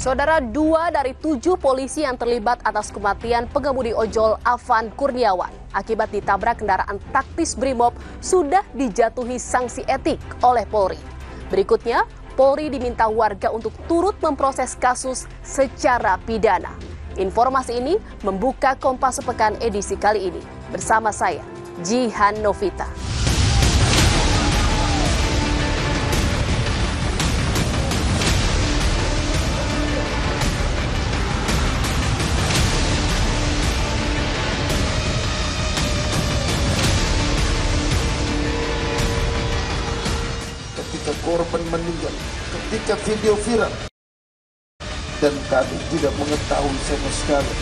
Saudara, 2 dari 7 polisi yang terlibat atas kematian pengemudi ojol Afan Kurniawan akibat ditabrak kendaraan taktis Brimob sudah dijatuhi sanksi etik oleh Polri. Berikutnya, Polri diminta warga untuk turut memproses kasus secara pidana. Informasi ini membuka Kompas Sepekan edisi kali ini. Bersama saya, Jihan Novita. Korban meninggal ketika video viral dan kami tidak mengetahui sama sekali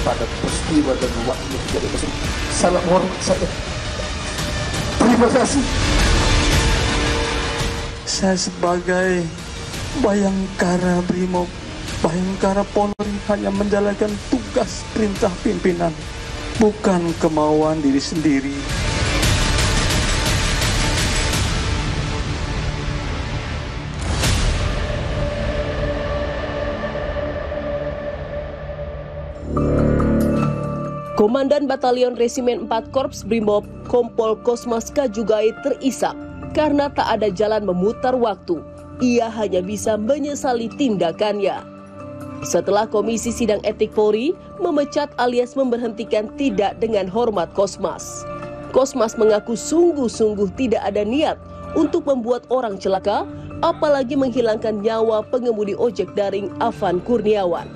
pada peristiwa dan waktu kejadian tersebut. Salam hormat saya. Terima kasih. Saya sebagai Bayangkara Brimob, Bayangkara Polri hanya menjalankan tugas perintah pimpinan, bukan kemauan diri sendiri. Komandan Batalion Resimen 4 Korps Brimob, Kompol Kosmas Kajugai terisak karena tak ada jalan memutar waktu. Ia hanya bisa menyesali tindakannya. Setelah Komisi Sidang Etik Polri memecat alias memberhentikan tidak dengan hormat Kosmas. Kosmas mengaku sungguh-sungguh tidak ada niat untuk membuat orang celaka, apalagi menghilangkan nyawa pengemudi ojek daring Afan Kurniawan.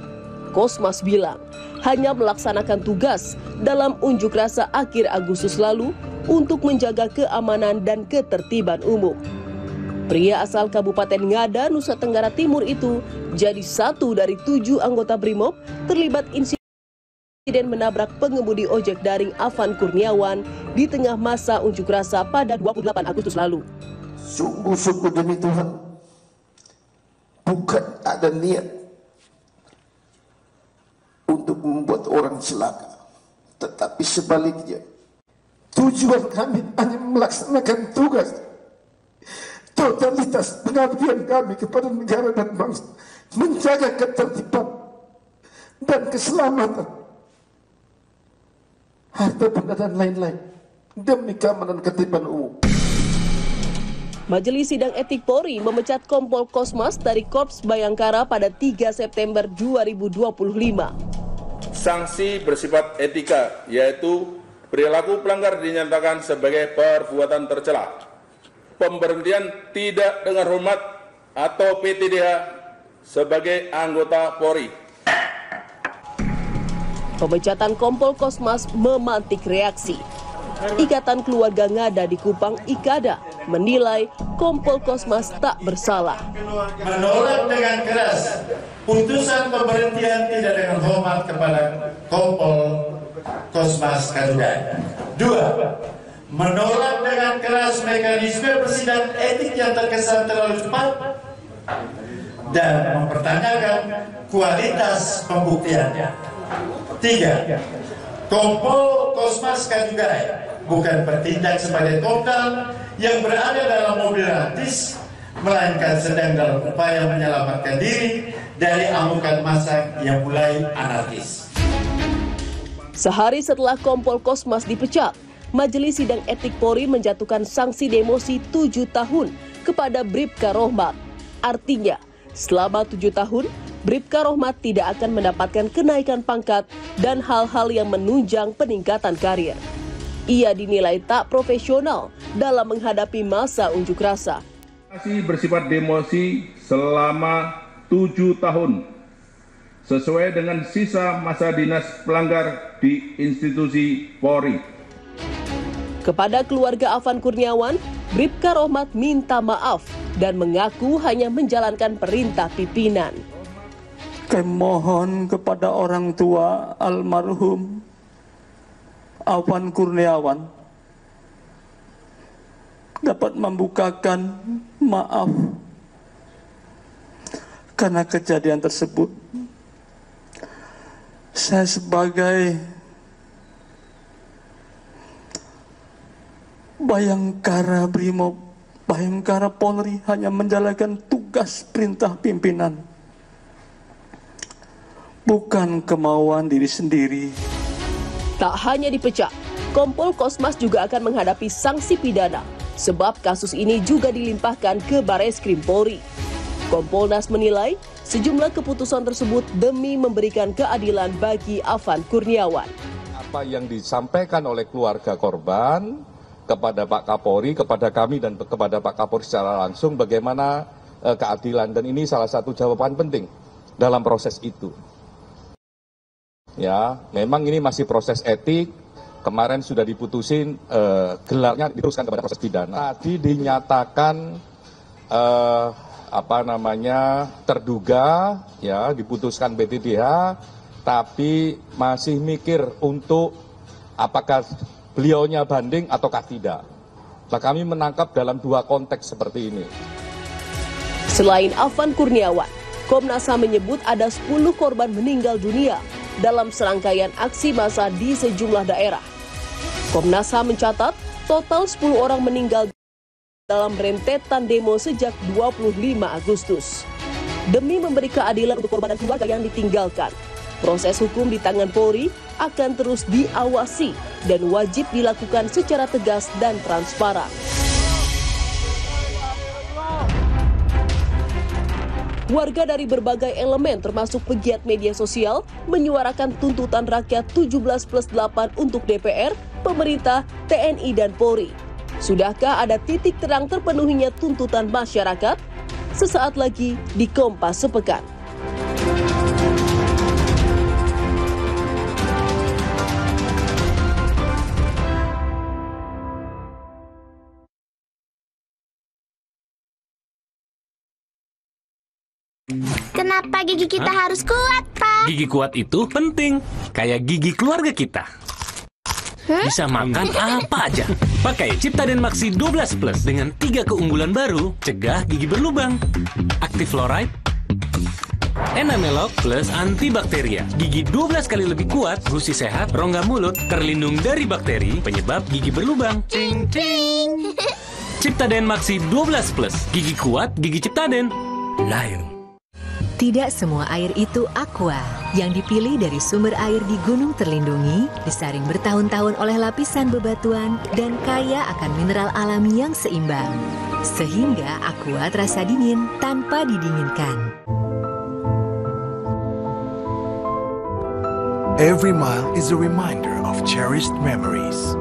Kosmas bilang hanya melaksanakan tugas dalam unjuk rasa akhir Agustus lalu untuk menjaga keamanan dan ketertiban umum. Pria asal Kabupaten Ngada, Nusa Tenggara Timur itu jadi 1 dari 7 anggota Brimob terlibat insiden menabrak pengemudi ojek daring Afan Kurniawan di tengah masa unjuk rasa pada 28 Agustus lalu. Sungguh-sungguh demi Tuhan, bukan ada niat untuk membuat orang celaka, tetapi sebaliknya tujuan kami hanya melaksanakan tugas totalitas pengabdian kami kepada negara dan bangsa, menjaga ketertiban dan keselamatan harta benda dan lain-lain demi keamanan ketertiban umum. Majelis Sidang Etik Polri memecat Kompol Kosmas dari Korps Bayangkara pada 3 September 2025. Sanksi bersifat etika, yaitu perilaku pelanggar dinyatakan sebagai perbuatan tercela, pemberhentian tidak dengan hormat atau PTDH sebagai anggota Polri. Pemecatan Kompol Kosmas memantik reaksi. Ikatan Keluarga Ngada di Kupang IKADA menilai Kompol Kosmas tak bersalah. Menolak dengan keras putusan pemberhentian tidak dengan hormat kepada Kompol Kosmas Kajugai. 2. Menolak dengan keras mekanisme persidangan etik yang terkesan terlalu cepat dan mempertanyakan kualitas pembuktiannya. 3. Kompol Kosmas Kajugai bukan bertindak sebagai kopdal yang berada dalam mobil rantis, melainkan sedang dalam upaya menyelamatkan diri dari amukan massa yang mulai anarkis. Sehari setelah Kompol Kosmas dipecat, Majelis Sidang Etik Polri menjatuhkan sanksi demosi 7 tahun kepada Bribka Rohmat. Artinya, selama 7 tahun, Bribka Rohmat tidak akan mendapatkan kenaikan pangkat dan hal-hal yang menunjang peningkatan karir. Ia dinilai tak profesional dalam menghadapi masa unjuk rasa. Sanksi bersifat demosi selama 7 tahun, sesuai dengan sisa masa dinas pelanggar di institusi Polri. Kepada keluarga Afan Kurniawan, Bribka Rohmat minta maaf dan mengaku hanya menjalankan perintah pimpinan. Kami mohon kepada orang tua almarhum Afan Kurniawan dapat membukakan maaf karena kejadian tersebut. Saya sebagai Bayangkara Brimob, Bayangkara Polri hanya menjalankan tugas perintah pimpinan, bukan kemauan diri sendiri. Tak hanya dipecat, Kompol Kosmas juga akan menghadapi sanksi pidana sebab kasus ini juga dilimpahkan ke Bareskrim Polri. Kompolnas menilai sejumlah keputusan tersebut demi memberikan keadilan bagi Afan Kurniawan. Apa yang disampaikan oleh keluarga korban kepada Pak Kapolri, kepada kami dan kepada Pak Kapolri secara langsung bagaimana keadilan, dan ini salah satu jawaban penting dalam proses itu. Ya, memang ini masih proses etik. Kemarin sudah diputusin gelarnya diteruskan kepada proses pidana. Tadi dinyatakan terduga, ya diputuskan PTDH, tapi masih mikir untuk apakah beliaunya banding ataukah tidak. Nah, kami menangkap dalam dua konteks seperti ini. Selain Afan Kurniawan, Komnas HAM menyebut ada 10 korban meninggal dunia dalam serangkaian aksi massa di sejumlah daerah. Komnas HAM mencatat total 10 orang meninggal dalam rentetan demo sejak 25 Agustus. Demi memberi keadilan untuk korban dan keluarga yang ditinggalkan, proses hukum di tangan Polri akan terus diawasi dan wajib dilakukan secara tegas dan transparan. Warga dari berbagai elemen termasuk pegiat media sosial menyuarakan tuntutan rakyat 17+8 untuk DPR, pemerintah, TNI, dan Polri. Sudahkah ada titik terang terpenuhinya tuntutan masyarakat? Sesaat lagi di Kompas Sepekan. Kenapa gigi kita harus kuat, Pak? Gigi kuat itu penting, kayak gigi keluarga kita. Bisa makan apa aja. Pakai Ciptaden Maxi 12 Plus dengan 3 keunggulan baru, cegah gigi berlubang. Active Fluoride, Enamelok plus antibakteria. Gigi 12 kali lebih kuat, gusi sehat, rongga mulut, terlindung dari bakteri, penyebab gigi berlubang. Cing cing. Ciptaden Maxi 12 Plus, gigi kuat, gigi Ciptaden. Lion. Tidak semua air itu aqua. Yang dipilih dari sumber air di gunung terlindungi, disaring bertahun-tahun oleh lapisan bebatuan, dan kaya akan mineral alami yang seimbang. Sehingga aqua terasa dingin tanpa didinginkan. Every mile is a reminder of cherished memories.